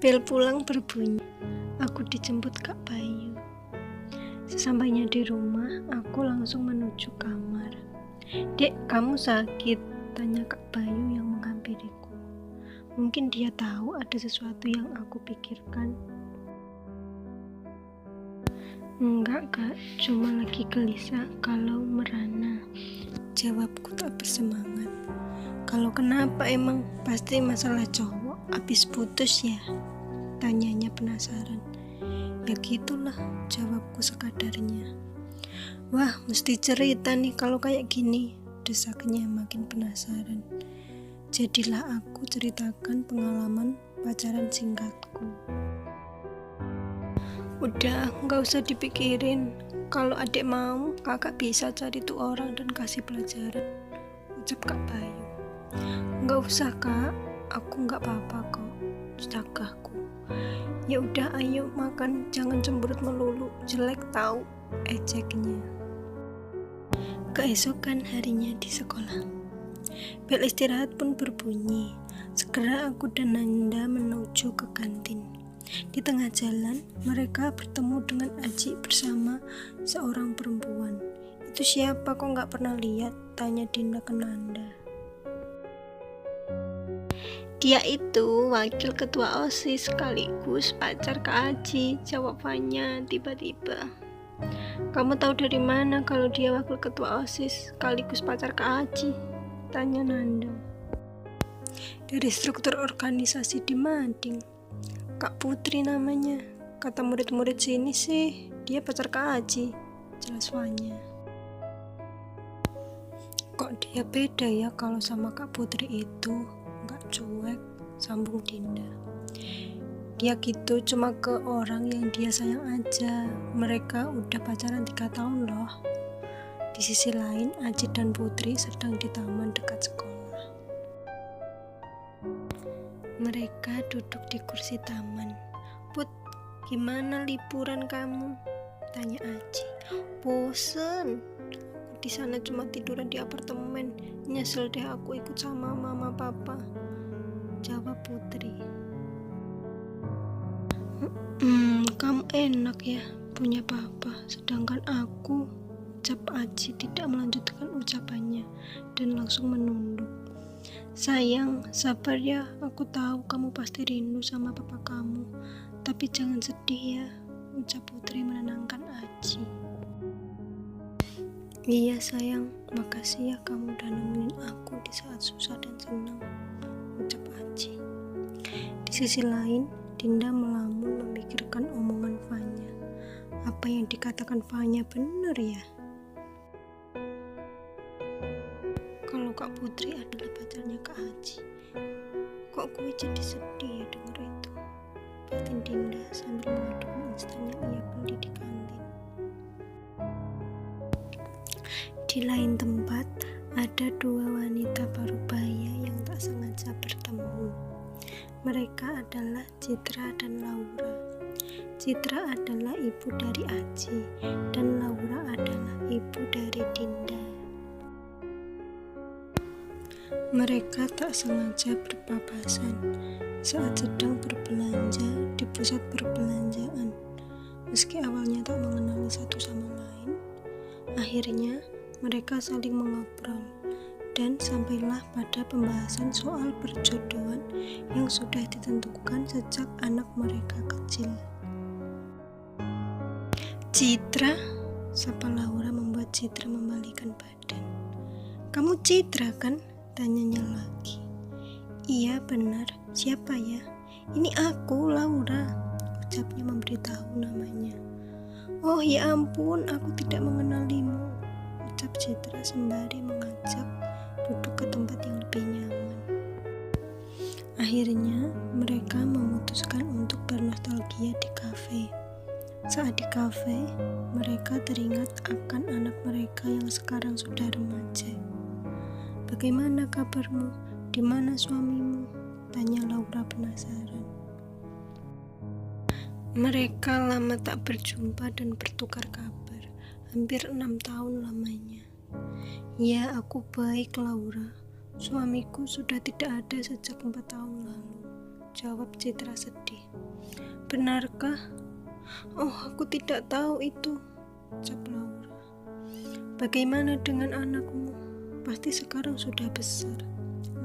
Bel pulang berbunyi. Aku dijemput Kak Bayu. Sesampainya di rumah, aku langsung menuju kamar. "Dek, kamu sakit?" tanya Kak Bayu yang menghampiriku. Mungkin dia tahu ada sesuatu yang aku pikirkan. "Enggak Kak, cuma lagi gelisah kalau merana," jawabku tak bersemangat. "Kalau kenapa emang? Pasti masalah cowok, abis putus ya?" tanyanya penasaran. "Ya gitulah," jawabku sekadarnya. "Wah, mesti cerita nih kalau kayak gini," desaknya makin penasaran. Jadilah aku ceritakan pengalaman pacaran singkatku. "Udah, nggak usah dipikirin. Kalau adik mau, kakak bisa cari tuh orang dan kasih pelajaran," ucap Kak Bayu. "Nggak usah Kak, aku nggak apa-apa kok," cakahku. "Ya udah, ayo makan, jangan cemberut melulu, jelek tahu," ejeknya. Keesokan harinya di sekolah, bel istirahat pun berbunyi. Segera aku dan Nanda menuju ke kantin. Di tengah jalan, mereka bertemu dengan Aji bersama seorang perempuan. "Itu siapa, kok nggak pernah lihat?" tanya Dinda ke Nanda. "Dia itu wakil ketua OSIS sekaligus pacar Kak Aji," jawab Fanya tiba-tiba. "Kamu tahu dari mana kalau dia wakil ketua OSIS sekaligus pacar Kak Aji?" tanya Nanda. "Dari struktur organisasi di Mading. Kak Putri namanya. Kata murid-murid sini sih, dia pacar Kak Aji," jelas Fanya. "Kok dia beda ya kalau sama Kak Putri itu? Nggak cuek," sambung Dinda. "Dia gitu cuma ke orang yang dia sayang aja. Mereka udah pacaran 3 tahun loh." Di sisi lain, Aji dan Putri sedang di taman dekat sekolah. Mereka duduk di kursi taman. "Put, gimana liburan kamu?" tanya Aji. "Bosen. Aku di sana cuma tiduran di apartemen. Nyesel deh aku ikut sama mama papa," jawab Putri. Kamu enak ya punya papa, sedangkan aku," ucap Aji tidak melanjutkan ucapannya dan langsung menunduk. "Sayang, sabar ya, aku tahu kamu pasti rindu sama papa kamu, tapi jangan sedih ya," ucap Putri menenangkan Aji. "Iya sayang, makasih ya kamu udah nemenin aku di saat susah dan senang," ucap Aji. Di sisi lain, Dinda melamun memikirkan omongan Fanya. Apa yang dikatakan Fanya benar ya? Kalau Kak Putri adalah pacarnya Kak Aji, kok gue jadi sedih ya denger itu, batin Dinda sambil mengaduk mie instan yang ia beli di kantin. Di lain tempat, ada 2 wanita parubaya yang tak sengaja bertemu. Mereka adalah Citra dan Laura. Citra adalah ibu dari Aji dan Laura adalah ibu dari Dinda. Mereka tak sengaja berpapasan saat sedang berbelanja di pusat perbelanjaan. Meski awalnya tak mengenali satu sama lain, akhirnya mereka saling mengobrol dan sampailah pada pembahasan soal perjodohan yang sudah ditentukan sejak anak mereka kecil. "Citra?" sapa Laura membuat Citra membalikkan badan. "Kamu Citra kan?" tanyanya lagi. "Iya benar, siapa ya?" "Ini aku, Laura," ucapnya memberitahu namanya. "Oh ya ampun, aku tidak mengenalimu," ucap Citra sembari mengajak duduk ke tempat yang lebih nyaman. Akhirnya mereka memutuskan untuk bernostalgia di kafe. Saat di kafe, mereka teringat akan anak mereka yang sekarang sudah remaja. "Bagaimana kabarmu? Di mana suamimu?" tanya Laura penasaran. Mereka lama tak berjumpa dan bertukar kabar, hampir 6 tahun lamanya. "Ya, aku baik Laura. Suamiku sudah tidak ada sejak 4 tahun lalu," jawab Citra sedih. Benarkah? Oh, aku tidak tahu itu, ucap Laura. Bagaimana dengan anakmu? Pasti sekarang sudah besar,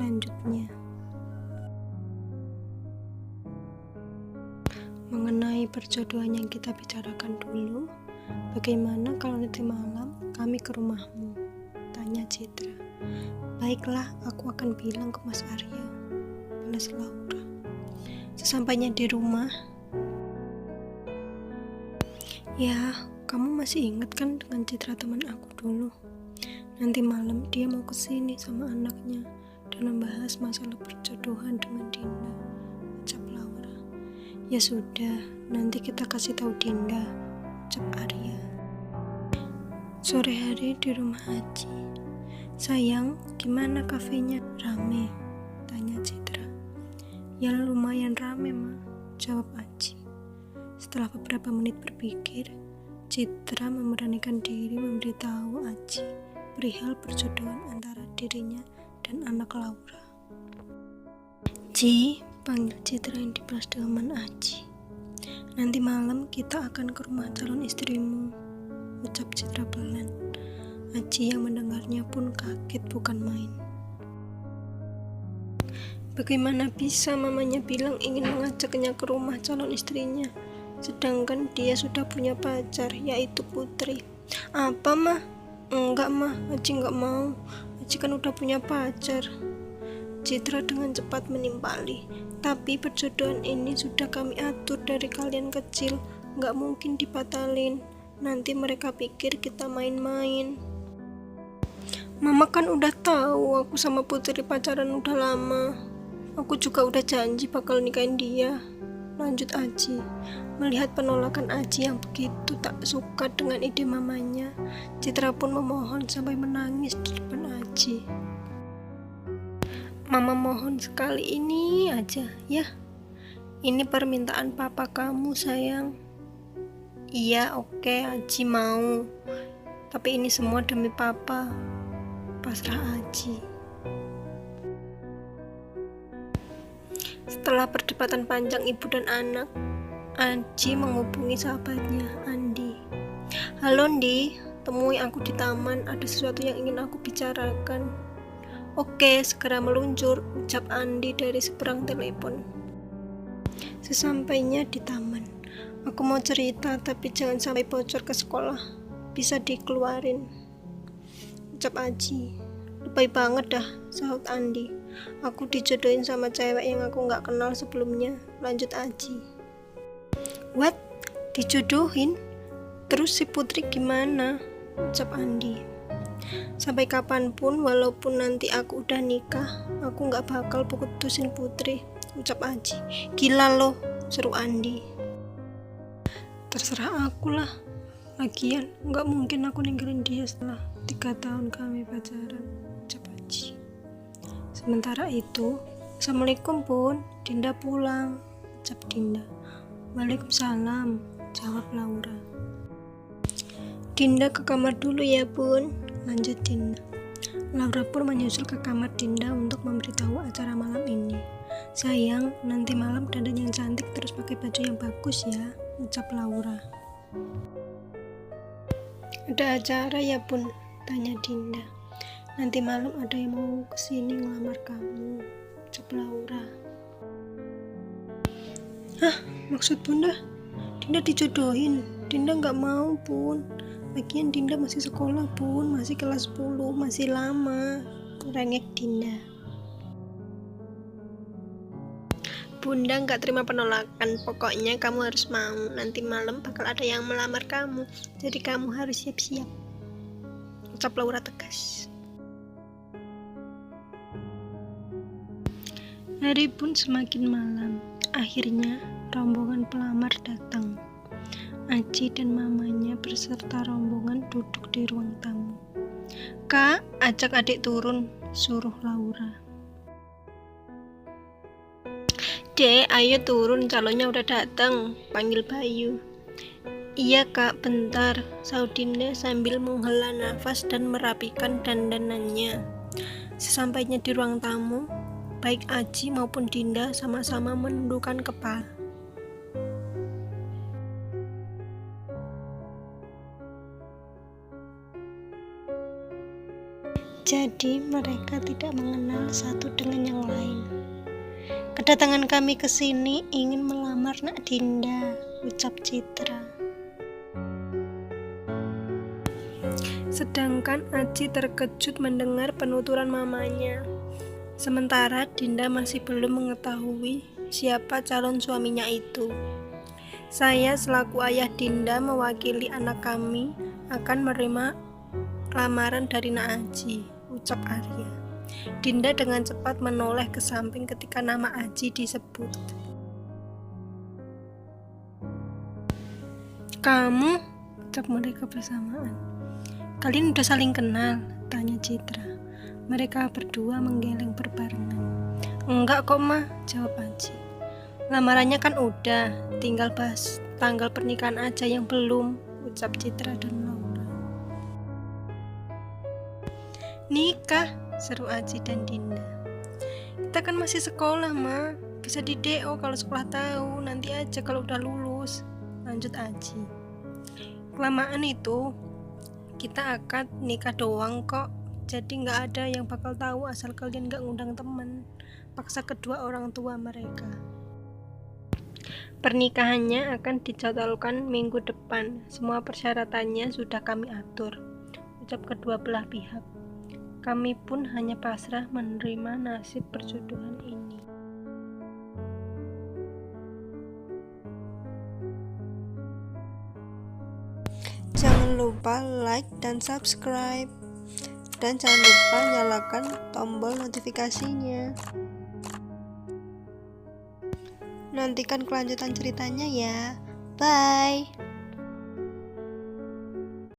lanjutnya. Mengenai perjodohan yang kita bicarakan dulu, bagaimana kalau nanti malam kami ke rumahmu? Tanya Citra. Baiklah, aku akan bilang ke Mas Arya, balas Laura. Sesampainya di rumah, ya, kamu masih ingat kan dengan Citra teman aku dulu? Nanti malam dia mau kesini sama anaknya dan membahas masalah perjodohan dengan Dinda, ucap Laura. Ya sudah, nanti kita kasih tahu Dinda, ucap Arya. Sore hari di rumah Aji. Sayang, gimana kafenya? Rame, tanya Citra. Ya lumayan rame, Ma, jawab Aji. Setelah beberapa menit berpikir, Citra memberanikan diri memberitahu Aji perihal perjodohan antara dirinya dan anak Laura. Ji, panggil Citra yang dibalas dengan Aji. Nanti malam kita akan ke rumah calon istrimu, ucap Citra pelan. Aji yang mendengarnya pun kaget bukan main. Bagaimana bisa mamanya bilang ingin mengajaknya ke rumah calon istrinya, sedangkan dia sudah punya pacar, yaitu Putri. Apa, Mah? Enggak, Mah, Aji enggak mau. Aji kan udah punya pacar. Citra dengan cepat menimpali. Tapi perjodohan ini sudah kami atur dari kalian kecil, enggak mungkin dibatalin. Nanti mereka pikir kita main-main. Mama kan udah tahu aku sama Putri pacaran udah lama. Aku juga udah janji bakal nikahin dia, lanjut Aji. Melihat penolakan Aji yang begitu tak suka dengan ide mamanya, Citra pun memohon sampai menangis di depan Aji. Mama mohon sekali ini aja ya. Ini permintaan papa kamu, sayang. Iya, oke, Aji mau. Tapi ini semua demi papa. Pasrah Aji. Setelah perdebatan panjang ibu dan anak, Aji menghubungi sahabatnya, Andi. Halo Andi, temui aku di taman, ada sesuatu yang ingin aku bicarakan. Oke, segera meluncur, ucap Andi dari seberang telepon. Sesampainya di taman, aku mau cerita tapi jangan sampai bocor ke sekolah, bisa dikeluarin, ucap Aji. Lebay banget dah, sahut Andi. Aku dijodohin sama cewek yang aku gak kenal sebelumnya, lanjut Aji. What? Dijodohin? Terus si Putri gimana? Ucap Andi. Sampai kapanpun, walaupun nanti aku udah nikah, aku gak bakal putusin Putri, ucap Aji. Gila loh, seru Andi. Terserah aku lah. Lagian, gak mungkin aku ninggalin dia setelah 3 tahun kami pacaran, ucap Aji. Sementara itu, Assalamualaikum Bun, Dinda pulang, ucap Dinda. Waalaikumsalam, jawab Laura. Dinda ke kamar dulu ya Bun, lanjut Dinda. Laura pun menyusul ke kamar Dinda untuk memberitahu acara malam ini. Sayang, nanti malam dandan yang cantik terus pakai baju yang bagus ya, ucap Laura. Ada acara ya Bun, tanya Dinda. Nanti malam ada yang mau kesini ngelamar kamu, ucap Laura. Hah, maksud Bunda? Dinda dijodohin? Dinda gak mau Bun. Lagian Dinda masih sekolah Bun, masih kelas 10, masih lama, rengek Dinda. Bunda gak terima penolakan, pokoknya kamu harus mau. Nanti malam bakal ada yang melamar kamu, jadi kamu harus siap-siap, ucap Laura tegas. Hari pun semakin malam. Akhirnya rombongan pelamar datang. Aji dan mamanya beserta rombongan duduk di ruang tamu. Kak, ajak adik turun, suruh Laura. Dek, ayo turun, calonnya udah datang, panggil Bayu. Iya kak, bentar, sahut Dinda sambil menghela nafas dan merapikan dandanannya. Sesampainya di ruang tamu, baik Aji maupun Dinda sama-sama menundukkan kepala. Jadi mereka tidak mengenal satu dengan yang lain. Kedatangan kami ke sini ingin melamar Nak Dinda, ucap Citra. Sedangkan Aji terkejut mendengar penuturan mamanya. Sementara Dinda masih belum mengetahui siapa calon suaminya itu. Saya selaku ayah Dinda mewakili anak kami akan menerima lamaran dari Nak Aji, ucap Arya. Dinda dengan cepat menoleh ke samping ketika nama Aji disebut. Kamu? Ucap mereka bersamaan. Kalian udah saling kenal? Tanya Citra. Mereka berdua menggeleng berbarengan. Enggak kok Ma, jawab Aji. Lamarannya kan udah, tinggal bahas tanggal pernikahan aja yang belum, ucap Citra dan Laura. Nikah, seru Aji dan Dinda. Kita kan masih sekolah Ma, bisa di DO kalau sekolah tahu, nanti aja kalau udah lulus, lanjut Aji. Kelamaan itu, kita akad nikah doang kok, jadi gak ada yang bakal tahu asal kalian gak ngundang temen, paksa kedua orang tua mereka. Pernikahannya akan dijadwalkan minggu depan, semua persyaratannya sudah kami atur, ucap kedua belah pihak. Kami pun hanya pasrah menerima nasib perjodohan ini. Jangan lupa like dan subscribe, dan jangan lupa nyalakan tombol notifikasinya. Nantikan kelanjutan ceritanya ya. Bye.